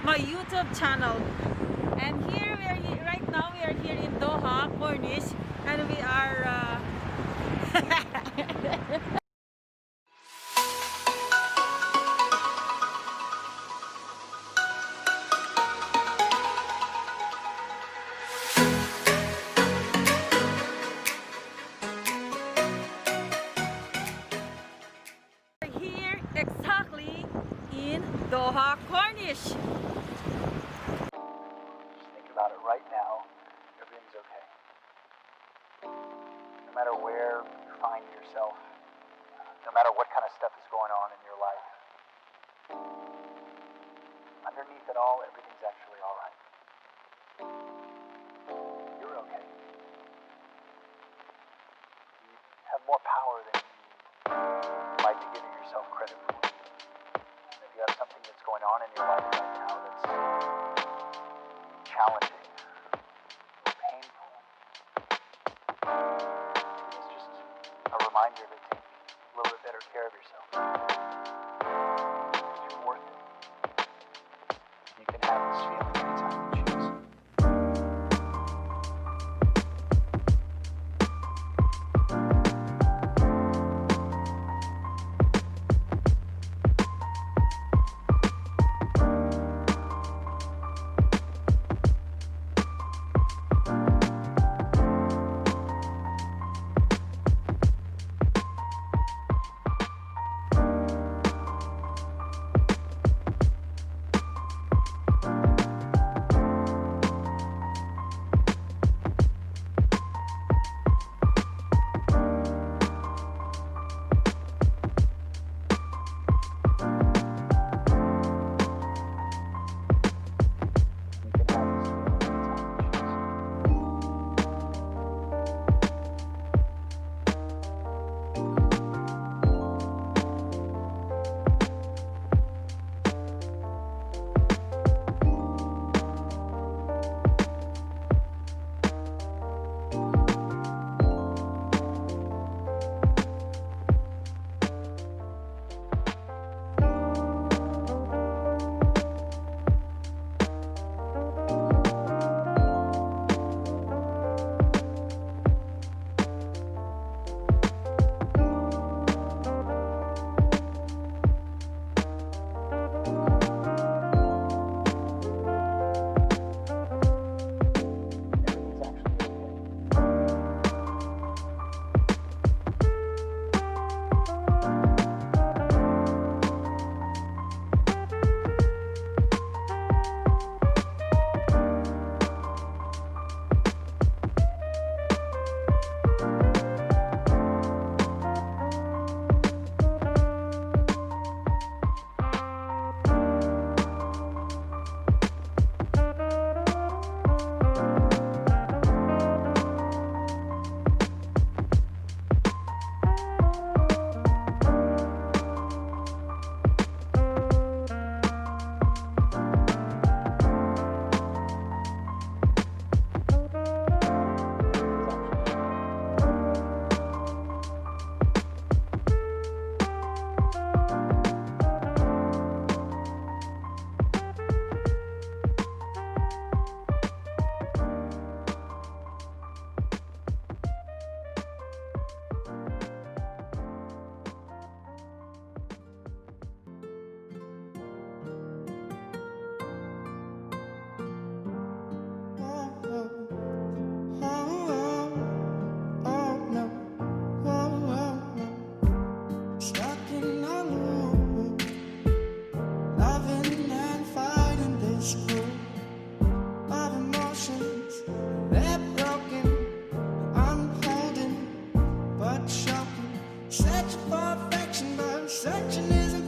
my YouTube channel. And here we are, right now we are here in Doha, Corniche, and we are here exactly in Doha, Corniche. Just think about it right now. Everything's okay. No matter where you find yourself, no matter what kind of stuff is going on in your life, underneath it all, everything's actually all right. You're okay. You have more power than you might be giving yourself credit for. And if you have something that's going on in your life right now that's challenging, painful, it's just a reminder to take a little bit better care of yourself. Because you're worth it. You can have this feeling anytime you choose. Such perfection, but perfection isn't